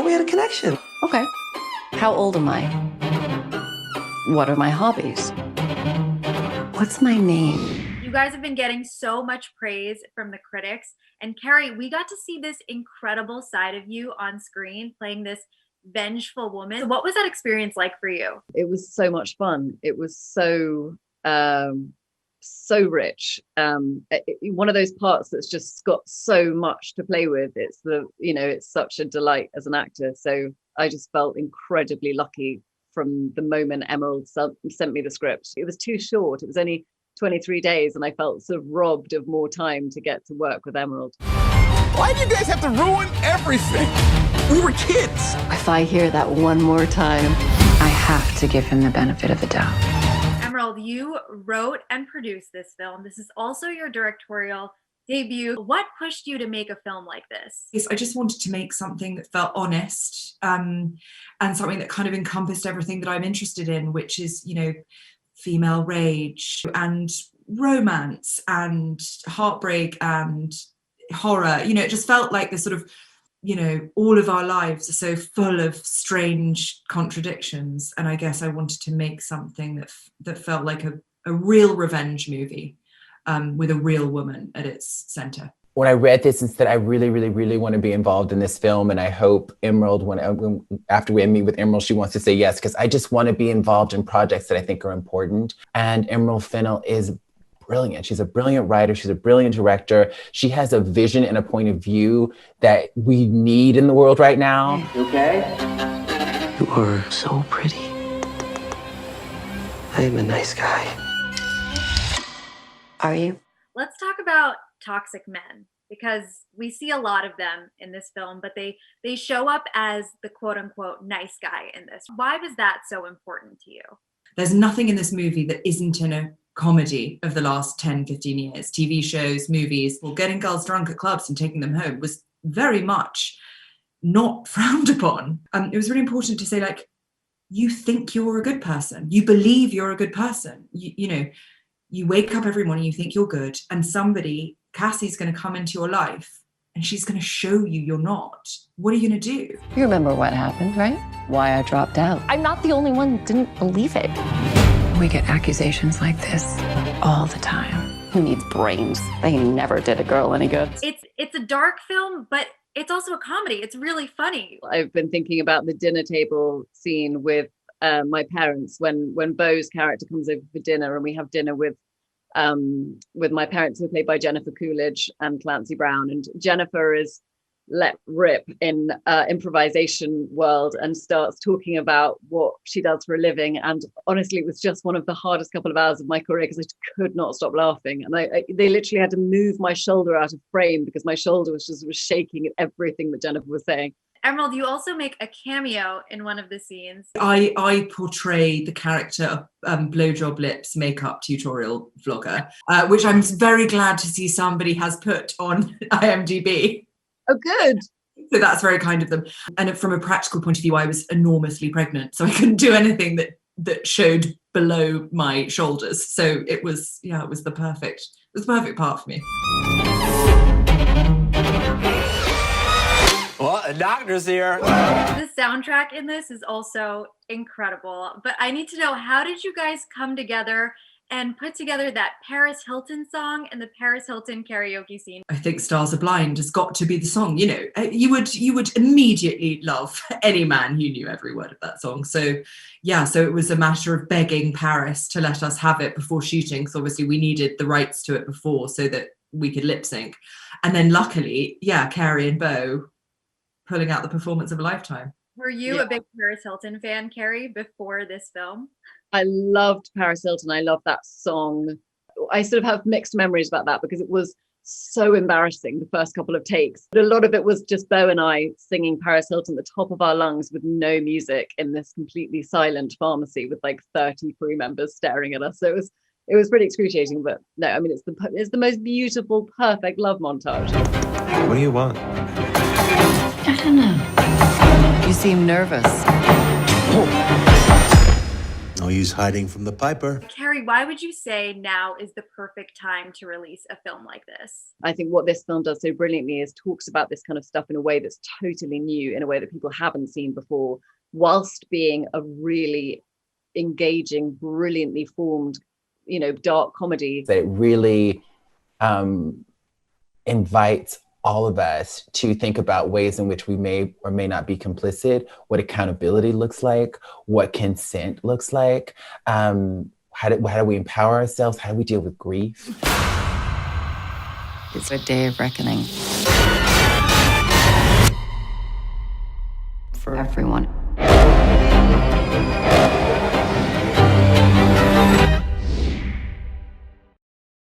thought we had a connection. Okay. How old am I? What are my hobbies? What's my name? You guys have been getting so much praise from the critics. And Carey, we got to see this incredible side of you on screen playing this vengeful woman. So what was that experience like for you? It was so much fun. It was so rich. One of those parts that's just got so much to play with. It's such a delight as an actor. So I just felt incredibly lucky from the moment Emerald sent me the script. It was too short. It was only 23 days and I felt sort of robbed of more time to get to work with Emerald. Why do you guys have to ruin everything? We were kids. If I hear that one more time, I have to give him the benefit of the doubt. Emerald, you wrote and produced this film. This is also your directorial debut. What pushed you to make a film like this? I just wanted to make something that felt honest, and something that kind of encompassed everything that I'm interested in, which is, female rage and romance and heartbreak and horror. It just felt like this sort of, all of our lives are so full of strange contradictions. And I guess I wanted to make something that felt like a real revenge movie, with a real woman at its center. When I read this and said, I really, really, really want to be involved in this film. And I hope Emerald, after we meet with Emerald, she wants to say yes, because I just want to be involved in projects that I think are important. And Emerald Fennell is brilliant. She's a brilliant writer. She's a brilliant director. She has a vision and a point of view that we need in the world right now. You okay? You are so pretty. I am a nice guy. Are you? Let's talk about toxic men, because we see a lot of them in this film, but they show up as the quote unquote nice guy in this. Why was that so important to you? There's nothing in this movie that isn't in a comedy of the last 10, 15 years. TV shows, movies, getting girls drunk at clubs and taking them home was very much not frowned upon. It was really important to say, you think you're a good person. You believe you're a good person. You wake up every morning, you think you're good, and Cassie's going to come into your life and she's going to show you you're not. What are you going to do? You remember what happened, right? Why I dropped out. I'm not the only one who didn't believe it. We get accusations like this all the time. Who needs brains? They never did a girl any good. It's a dark film, but it's also a comedy. It's really funny. I've been thinking about the dinner table scene with my parents when Beau's character comes over for dinner, and we have dinner with my parents, who are played by Jennifer Coolidge and Clancy Brown. And Jennifer is let rip in improvisation world and starts talking about what she does for a living. And honestly, it was just one of the hardest couple of hours of my career, because I could not stop laughing. And they literally had to move my shoulder out of frame because my shoulder was shaking at everything that Jennifer was saying. Emerald, you also make a cameo in one of the scenes. I portray the character of Blowjob Lips makeup tutorial vlogger, which I'm very glad to see somebody has put on IMDb. Oh, good. So that's very kind of them. And from a practical point of view, I was enormously pregnant, so I couldn't do anything that showed below my shoulders. So it was the perfect part for me. Well, the doctor's here. The soundtrack in this is also incredible. But I need to know, how did you guys come together and put together that Paris Hilton song and the Paris Hilton karaoke scene? I think Stars Are Blind has got to be the song. You would immediately love any man who knew every word of that song. So it was a matter of begging Paris to let us have it before shooting, because obviously we needed the rights to it before so that we could lip sync. And then luckily, Carey and Beau pulling out the performance of a lifetime. Were you a big Paris Hilton fan, Carey, before this film? I loved Paris Hilton. I loved that song. I sort of have mixed memories about that, because it was so embarrassing the first couple of takes. But a lot of it was just Beau and I singing Paris Hilton at the top of our lungs with no music in this completely silent pharmacy with 30 crew members staring at us. So it was pretty excruciating. But no, I mean, it's the most beautiful, perfect love montage. What do you want? I don't know. You seem nervous. Oh, use hiding from the piper. Carey, why would you say now is the perfect time to release a film like this? I think what this film does so brilliantly is talks about this kind of stuff in a way that's totally new, in a way that people haven't seen before, whilst being a really engaging, brilliantly formed, dark comedy. That it really invites all of us to think about ways in which we may or may not be complicit, what accountability looks like, what consent looks like, how do we empower ourselves, how do we deal with grief. It's a day of reckoning for everyone.